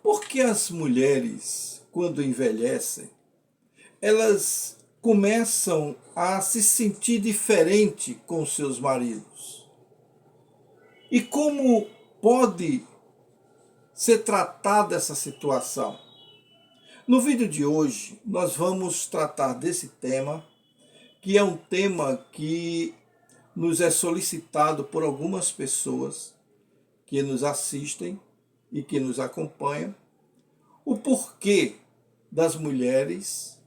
Por que as mulheres, quando envelhecem, elas começam a se sentir diferente com seus maridos? E como pode ser tratada essa situação? No vídeo de hoje, nós vamos tratar desse tema, que é um tema que nos é solicitado por algumas pessoas que nos assistem e que nos acompanham, o porquê das mulheres,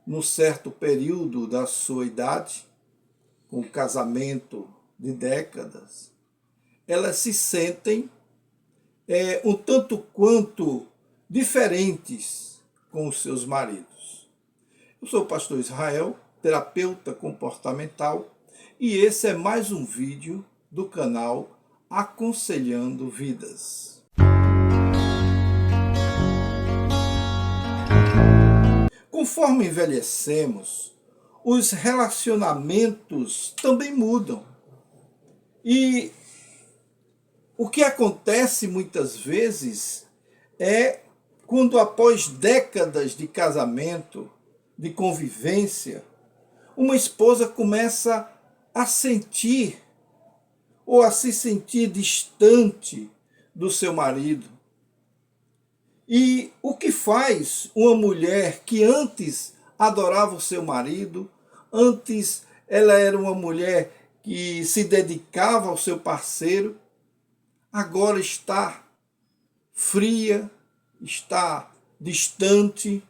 num certo período da sua idade, com o casamento de décadas, elas se sentem um tanto quanto diferentes com os seus maridos. Eu sou o pastor Israel, terapeuta comportamental, e esse é mais um vídeo do canal Aconselhando Vidas. Conforme envelhecemos, os relacionamentos também mudam. E o que acontece muitas vezes é quando, após décadas de casamento, de convivência, uma esposa começa a sentir ou a se sentir distante do seu marido. E o que faz uma mulher que antes adorava o seu marido, antes ela era uma mulher que se dedicava ao seu parceiro, agora está fria, está distante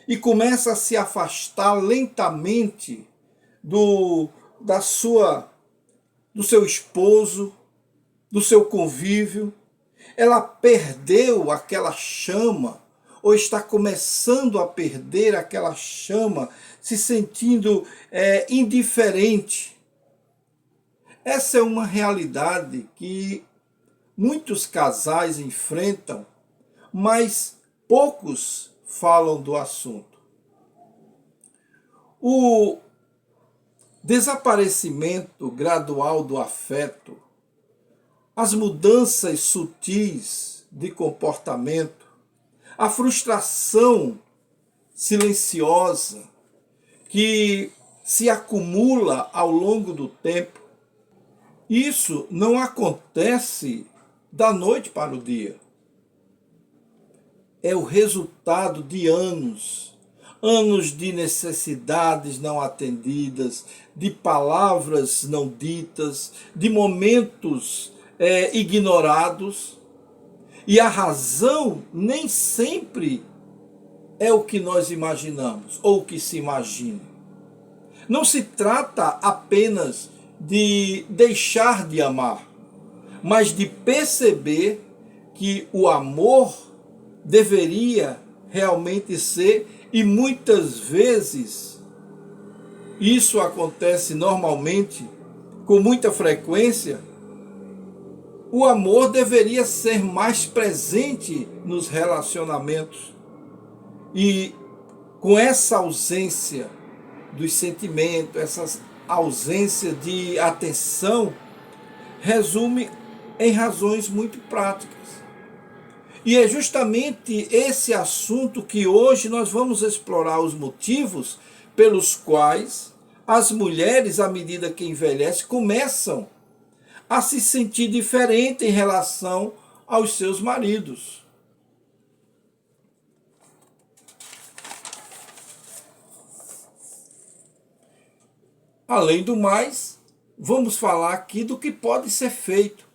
e começa a se afastar lentamente do seu esposo, do seu convívio. Ela perdeu aquela chama, ou está começando a perder aquela chama, se sentindo indiferente. Essa é uma realidade que muitos casais enfrentam, mas poucos falam do assunto. O desaparecimento gradual do afeto, as mudanças sutis de comportamento, a frustração silenciosa que se acumula ao longo do tempo, isso não acontece da noite para o dia. É o resultado de anos de necessidades não atendidas, de palavras não ditas, de momentos ignorados. E a razão nem sempre é o que nós imaginamos ou o que se imagina. Não se trata apenas de deixar de amar, mas de perceber que o amor deveria realmente ser, e muitas vezes isso acontece normalmente, com muita frequência, o amor deveria ser mais presente nos relacionamentos. E com essa ausência dos sentimentos, essa ausência de atenção, resume em razões muito práticas. E é justamente esse assunto que hoje nós vamos explorar, os motivos pelos quais as mulheres, à medida que envelhecem, começam a se sentir diferente em relação aos seus maridos. Além do mais, vamos falar aqui do que pode ser feito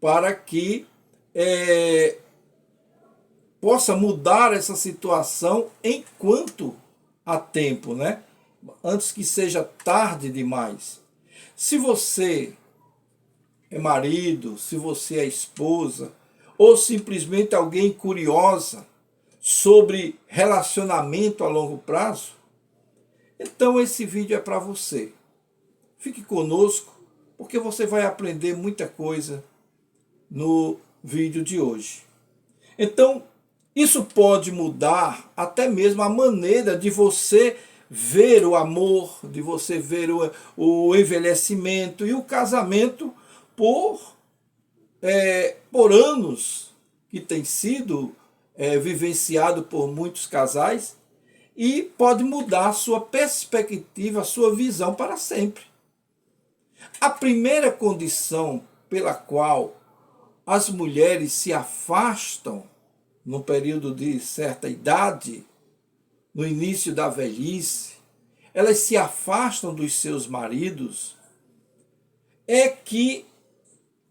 para que possa mudar essa situação enquanto há tempo, né? Antes que seja tarde demais. Se você é marido, se você é esposa, ou simplesmente alguém curiosa sobre relacionamento a longo prazo, então esse vídeo é para você. Fique conosco, porque você vai aprender muita coisa no vídeo de hoje. Então, isso pode mudar até mesmo a maneira de você ver o amor, de você ver o envelhecimento e o casamento por anos que tem sido vivenciado por muitos casais e pode mudar a sua perspectiva, a sua visão para sempre. A primeira condição pela qual as mulheres se afastam no período de certa idade, no início da velhice, elas se afastam dos seus maridos, é que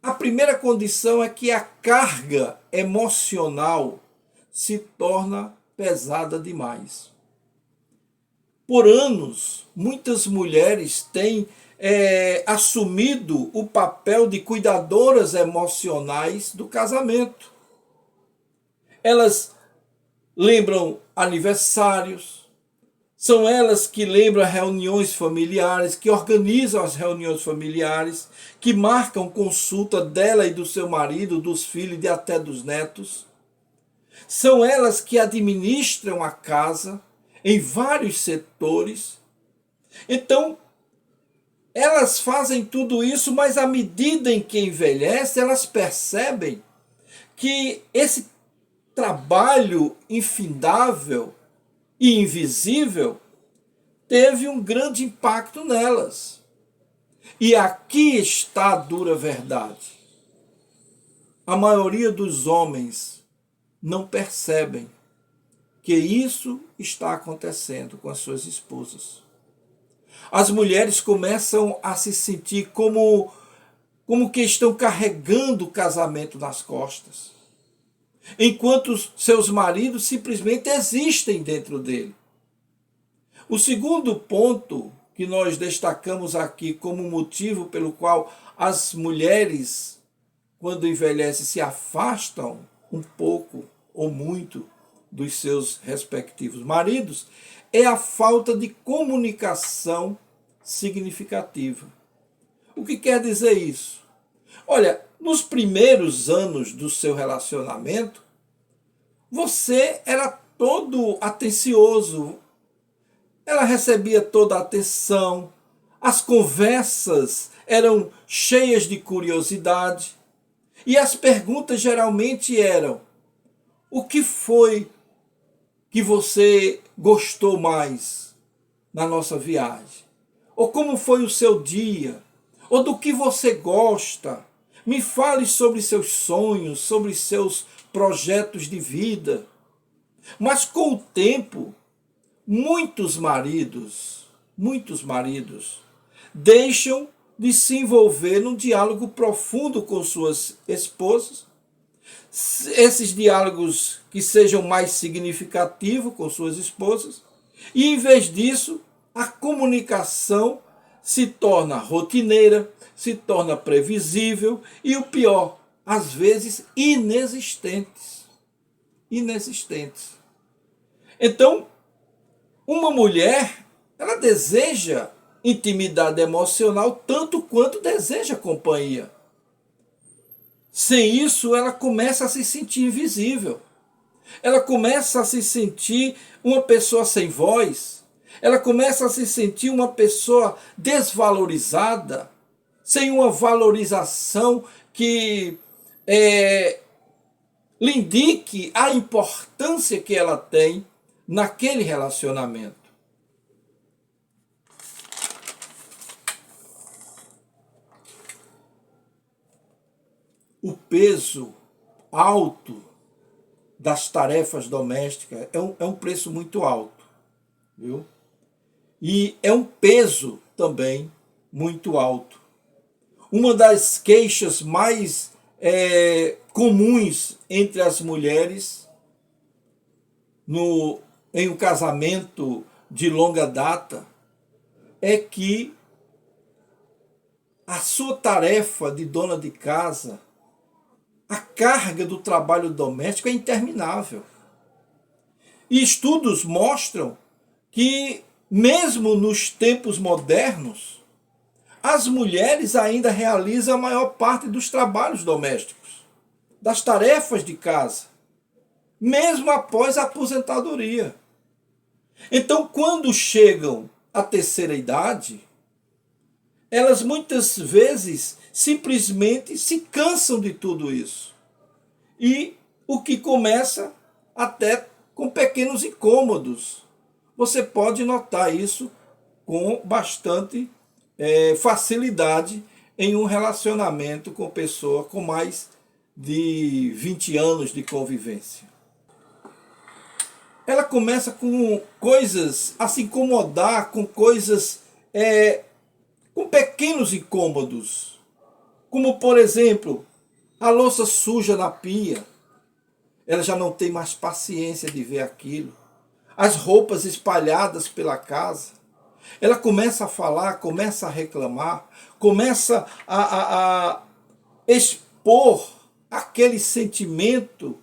a primeira condição é que a carga emocional se torna pesada demais. Por anos, muitas mulheres têm assumido o papel de cuidadoras emocionais do casamento. Elas lembram aniversários, são elas que lembram reuniões familiares, que organizam as reuniões familiares, que marcam consulta dela e do seu marido, dos filhos e até dos netos. São elas que administram a casa em vários setores. Então, elas fazem tudo isso, mas à medida em que envelhece, elas percebem que esse trabalho infindável e invisível teve um grande impacto nelas. E aqui está a dura verdade. A maioria dos homens não percebem que isso está acontecendo com as suas esposas. As mulheres começam a se sentir como que estão carregando o casamento nas costas, enquanto seus maridos simplesmente existem dentro dele. O segundo ponto que nós destacamos aqui como motivo pelo qual as mulheres, quando envelhecem, se afastam um pouco ou muito dos seus respectivos maridos, é a falta de comunicação significativa. O que quer dizer isso? Olha, nos primeiros anos do seu relacionamento, você era todo atencioso, ela recebia toda a atenção, as conversas eram cheias de curiosidade, e as perguntas geralmente eram: o que foi que você gostou mais na nossa viagem? Ou como foi o seu dia? Ou do que você gosta? Me fale sobre seus sonhos, sobre seus projetos de vida. Mas com o tempo, muitos maridos deixam de se envolver num diálogo profundo com suas esposas. Esses diálogos que sejam mais significativos com suas esposas, e em vez disso, a comunicação se torna rotineira, se torna previsível e o pior, às vezes inexistentes. Então, uma mulher, ela deseja intimidade emocional tanto quanto deseja companhia. Sem isso, ela começa a se sentir invisível. Ela começa a se sentir uma pessoa sem voz. Ela começa a se sentir uma pessoa desvalorizada, sem uma valorização que lhe indique a importância que ela tem naquele relacionamento. O peso alto das tarefas domésticas é um preço muito alto, viu? E é um peso também muito alto. Uma das queixas mais comuns entre as mulheres em um casamento de longa data é que a sua tarefa de dona de casa, a carga do trabalho doméstico é interminável. E estudos mostram que, mesmo nos tempos modernos, as mulheres ainda realizam a maior parte dos trabalhos domésticos, das tarefas de casa, mesmo após a aposentadoria. Então, quando chegam à terceira idade, elas muitas vezes simplesmente se cansam de tudo isso. E o que começa até com pequenos incômodos. Você pode notar isso com bastante facilidade em um relacionamento com pessoa com mais de 20 anos de convivência. Ela começa com coisas, a se incomodar com coisas, com pequenos incômodos, como por exemplo, a louça suja na pia. Ela já não tem mais paciência de ver aquilo. As roupas espalhadas pela casa. Ela começa a falar, começa a reclamar, começa a expor aquele sentimento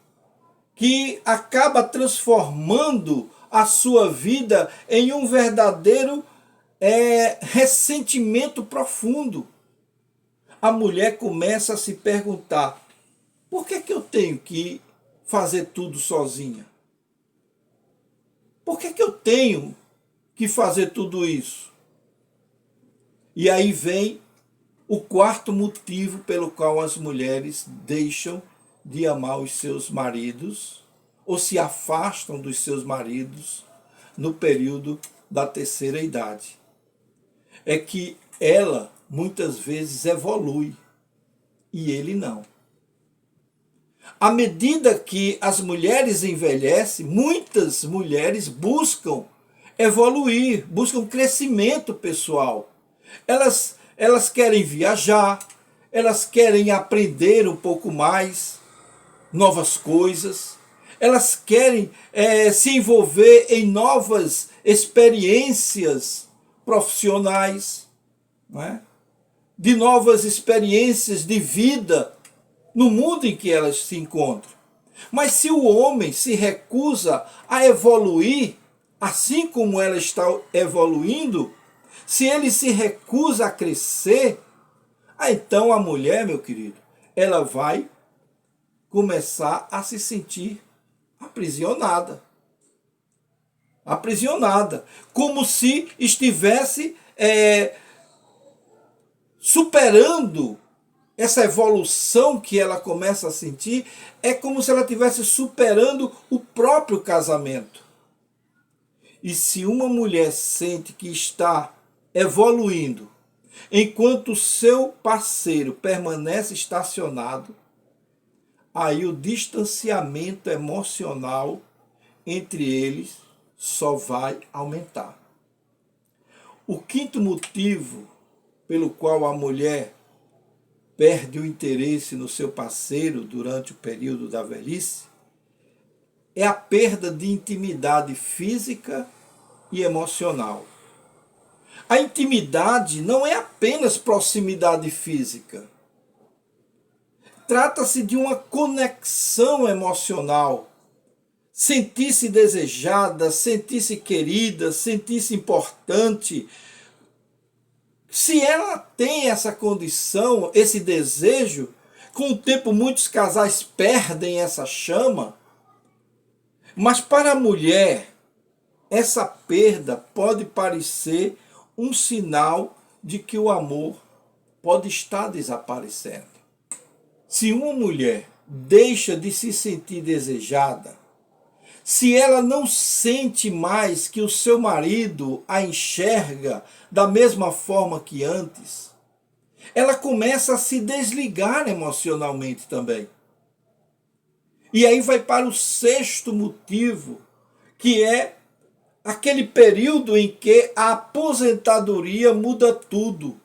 que acaba transformando a sua vida em um verdadeiro ressentimento profundo. A mulher começa a se perguntar: por que eu tenho que fazer tudo sozinha? Por que eu tenho que fazer tudo isso? E aí vem o quarto motivo pelo qual as mulheres deixam de amar os seus maridos ou se afastam dos seus maridos no período da terceira idade. É que ela muitas vezes evolui e ele não. À medida que as mulheres envelhecem, muitas mulheres buscam evoluir, buscam crescimento pessoal. Elas querem viajar, elas querem aprender um pouco mais, novas coisas, elas querem se envolver em novas experiências profissionais, não é? De novas experiências de vida no mundo em que elas se encontram. Mas se o homem se recusa a evoluir, assim como ela está evoluindo, se ele se recusa a crescer, então a mulher, meu querido, ela vai começar a se sentir aprisionada. Aprisionada. Como se estivesse superando essa evolução que ela começa a sentir, é como se ela estivesse superando o próprio casamento. E se uma mulher sente que está evoluindo, enquanto o seu parceiro permanece estacionado, aí o distanciamento emocional entre eles só vai aumentar. O quinto motivo pelo qual a mulher perde o interesse no seu parceiro durante o período da velhice é a perda de intimidade física e emocional. A intimidade não é apenas proximidade física. Trata-se de uma conexão emocional. Sentir-se desejada, sentir-se querida, sentir-se importante. Se ela tem essa condição, esse desejo, com o tempo muitos casais perdem essa chama. Mas para a mulher, essa perda pode parecer um sinal de que o amor pode estar desaparecendo. Se uma mulher deixa de se sentir desejada, se ela não sente mais que o seu marido a enxerga da mesma forma que antes, ela começa a se desligar emocionalmente também. E aí vai para o sexto motivo, que é aquele período em que a aposentadoria muda tudo,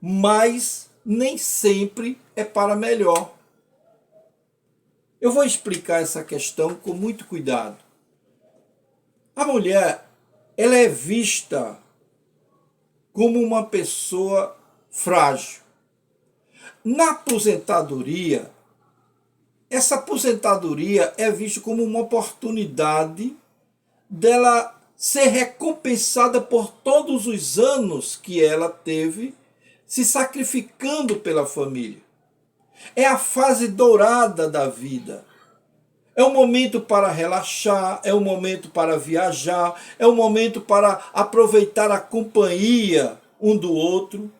mas nem sempre é para melhor. Eu vou explicar essa questão com muito cuidado. A mulher, ela é vista como uma pessoa frágil. Na aposentadoria, essa aposentadoria é vista como uma oportunidade dela ser recompensada por todos os anos que ela teve se sacrificando pela família. É a fase dourada da vida. É um momento para relaxar, é um momento para viajar, é um momento para aproveitar a companhia um do outro.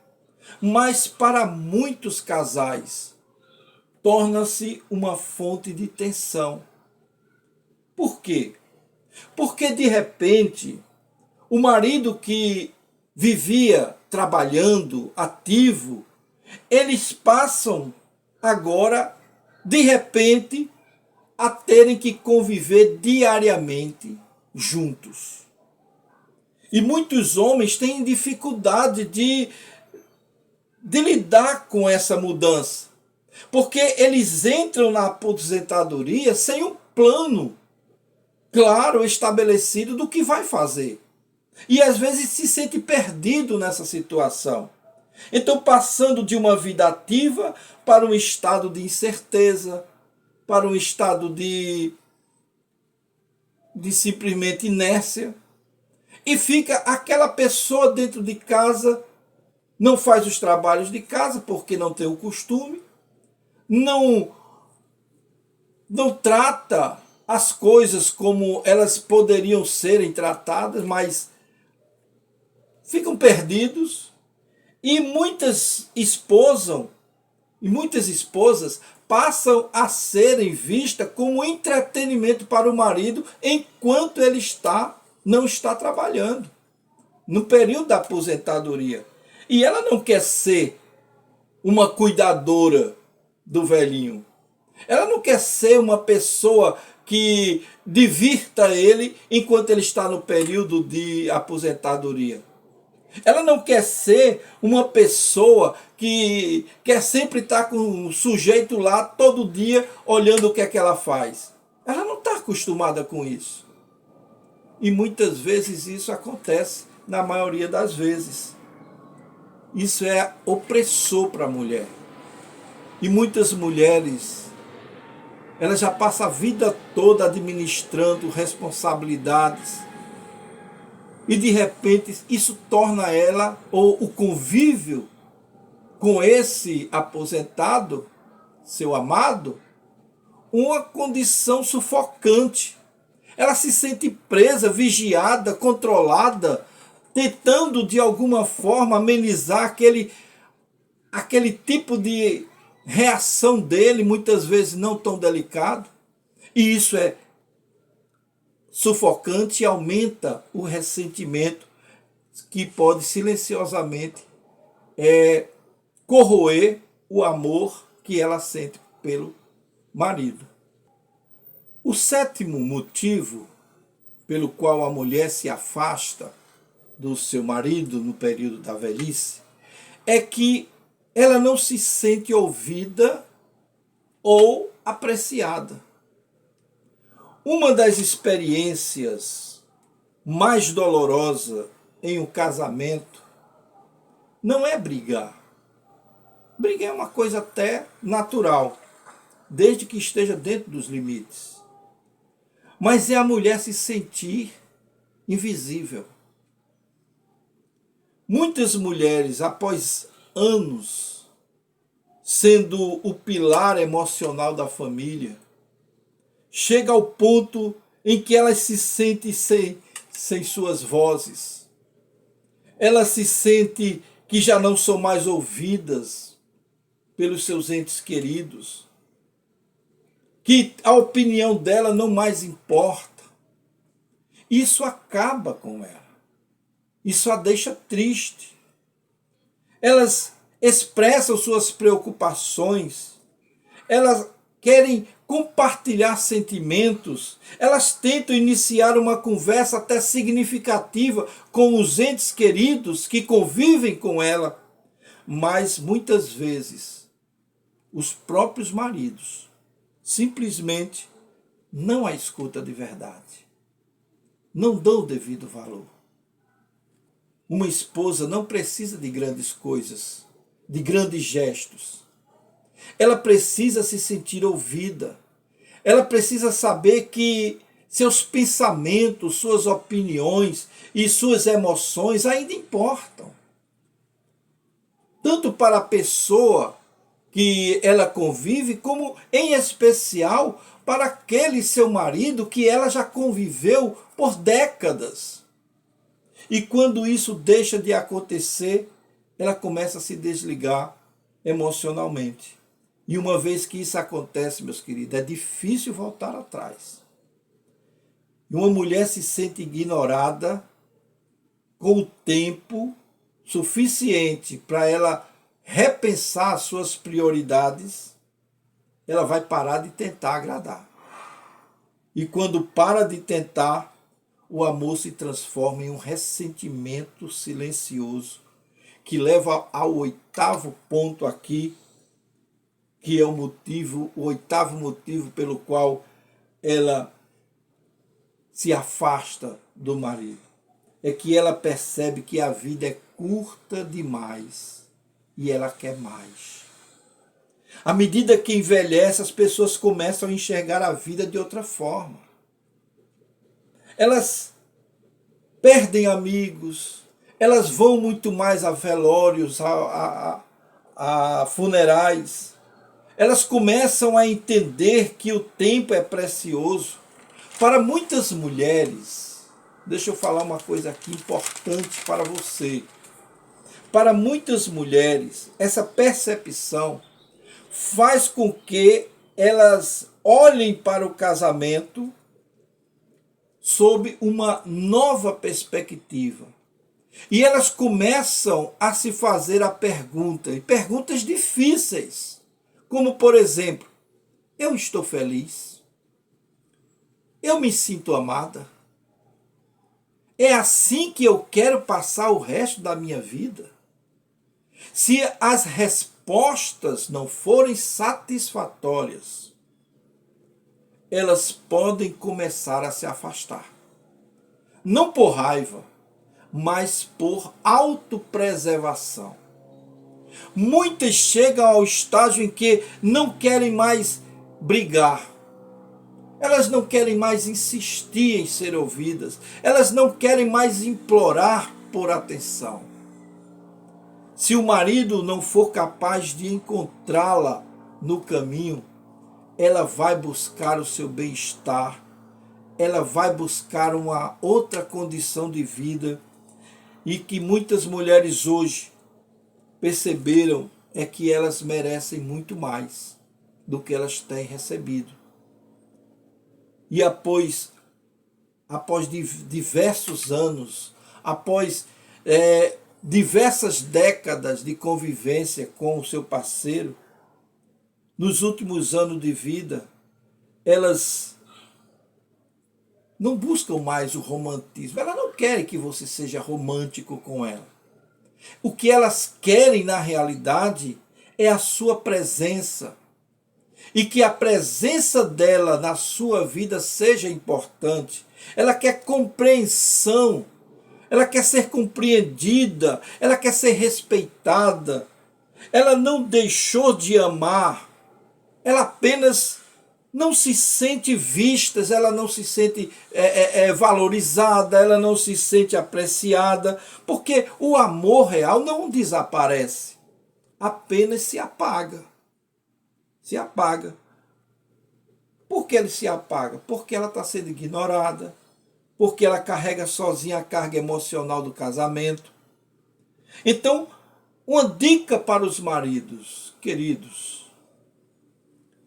Mas para muitos casais, torna-se uma fonte de tensão. Por quê? Porque de repente, o marido que vivia trabalhando, ativo, eles passam agora, de repente, a terem que conviver diariamente juntos. E muitos homens têm dificuldade de lidar com essa mudança, porque eles entram na aposentadoria sem um plano claro, estabelecido do que vai fazer. E às vezes se sente perdido nessa situação. Então, passando de uma vida ativa para um estado de incerteza, para um estado de simplesmente inércia, e fica aquela pessoa dentro de casa, não faz os trabalhos de casa porque não tem o costume, não trata as coisas como elas poderiam serem tratadas, mas ficam perdidos, e muitas esposas passam a serem vistas como entretenimento para o marido enquanto ele não está trabalhando, no período da aposentadoria. E ela não quer ser uma cuidadora do velhinho. Ela não quer ser uma pessoa que divirta ele enquanto ele está no período de aposentadoria. Ela não quer ser uma pessoa que quer sempre estar com o sujeito lá todo dia olhando o que é que ela faz. Ela não está acostumada com isso. E muitas vezes isso acontece, na maioria das vezes. Isso é opressor para a mulher. E muitas mulheres, elas já passam a vida toda administrando responsabilidades. E de repente isso torna ela, ou o convívio com esse aposentado, seu amado, uma condição sufocante. Ela se sente presa, vigiada, controlada, tentando de alguma forma amenizar aquele tipo de reação dele, muitas vezes não tão delicado. E isso é sufocante e aumenta o ressentimento que pode silenciosamente corroer o amor que ela sente pelo marido. O sétimo motivo pelo qual a mulher se afasta do seu marido no período da velhice é que ela não se sente ouvida ou apreciada. Uma das experiências mais dolorosas em um casamento não é brigar. Brigar é uma coisa até natural, desde que esteja dentro dos limites. Mas é a mulher se sentir invisível. Muitas mulheres, após anos sendo o pilar emocional da família, chega ao ponto em que elas se sentem sem suas vozes. Elas se sentem que já não são mais ouvidas pelos seus entes queridos, que a opinião dela não mais importa. Isso acaba com ela. Isso a deixa triste. Elas expressam suas preocupações. Elas querem compartilhar sentimentos. Elas tentam iniciar uma conversa até significativa com os entes queridos que convivem com ela. Mas muitas vezes os próprios maridos simplesmente não a escuta de verdade. Não dão o devido valor. Uma esposa não precisa de grandes coisas, de grandes gestos. Ela precisa se sentir ouvida. Ela precisa saber que seus pensamentos, suas opiniões e suas emoções ainda importam. Tanto para a pessoa que ela convive, como em especial para aquele seu marido que ela já conviveu por décadas. E quando isso deixa de acontecer, ela começa a se desligar emocionalmente. E uma vez que isso acontece, meus queridos, é difícil voltar atrás. E uma mulher se sente ignorada com o tempo suficiente para ela repensar as suas prioridades, ela vai parar de tentar agradar. E quando para de tentar, o amor se transforma em um ressentimento silencioso, que leva ao oitavo ponto aqui, que é o oitavo motivo pelo qual ela se afasta do marido. É que ela percebe que a vida é curta demais e ela quer mais. À medida que envelhece, as pessoas começam a enxergar a vida de outra forma. Elas perdem amigos, elas vão muito mais a velórios, a funerais. Elas começam a entender que o tempo é precioso. Para muitas mulheres, deixa eu falar uma coisa aqui importante para você. Para muitas mulheres, essa percepção faz com que elas olhem para o casamento sob uma nova perspectiva. E elas começam a se fazer a pergunta, e perguntas difíceis, como por exemplo, eu estou feliz? Eu me sinto amada? É assim que eu quero passar o resto da minha vida? Se as respostas não forem satisfatórias, elas podem começar a se afastar. Não por raiva, mas por autopreservação. Muitas chegam ao estágio em que não querem mais brigar. Elas não querem mais insistir em ser ouvidas. Elas não querem mais implorar por atenção. Se o marido não for capaz de encontrá-la no caminho, ela vai buscar o seu bem-estar, ela vai buscar uma outra condição de vida, e que muitas mulheres hoje perceberam é que elas merecem muito mais do que elas têm recebido. E após diversos anos, após diversas décadas de convivência com o seu parceiro, nos últimos anos de vida, elas não buscam mais o romantismo. Elas não querem que você seja romântico com ela. O que elas querem, na realidade, é a sua presença. E que a presença dela na sua vida seja importante. Ela quer compreensão. Ela quer ser compreendida. Ela quer ser respeitada. Ela não deixou de amar. Ela apenas não se sente vista, ela não se sente valorizada, ela não se sente apreciada, porque o amor real não desaparece, apenas se apaga. Se apaga. Por que ele se apaga? Porque ela está sendo ignorada, porque ela carrega sozinha a carga emocional do casamento. Então, uma dica para os maridos, queridos: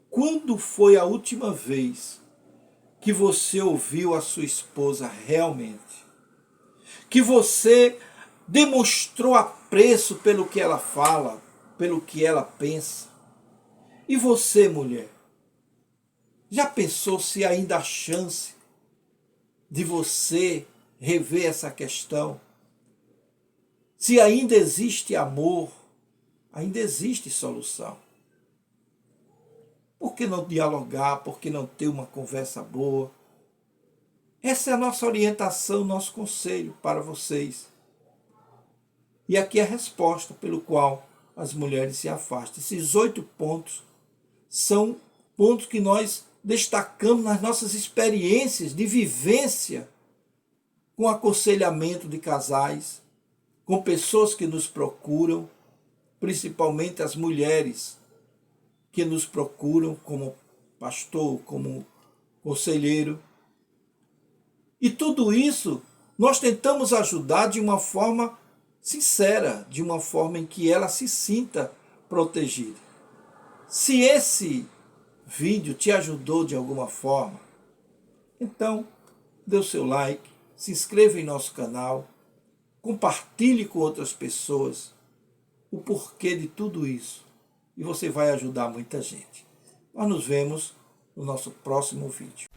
quando foi a última vez que você ouviu a sua esposa realmente? Que você demonstrou apreço pelo que ela fala, pelo que ela pensa? E você, mulher, já pensou se ainda há chance de você rever essa questão? Se ainda existe amor, ainda existe solução. Por que não dialogar? Por que não ter uma conversa boa? Essa é a nossa orientação, nosso conselho para vocês. E aqui é a resposta pelo qual as mulheres se afastam. Esses 8 pontos são pontos que nós destacamos nas nossas experiências de vivência com aconselhamento de casais, com pessoas que nos procuram, principalmente as mulheres que nos procuram como pastor, como conselheiro. E tudo isso nós tentamos ajudar de uma forma sincera, de uma forma em que ela se sinta protegida. Se esse vídeo te ajudou de alguma forma, então dê o seu like, se inscreva em nosso canal, compartilhe com outras pessoas o porquê de tudo isso e você vai ajudar muita gente. Nós nos vemos no nosso próximo vídeo.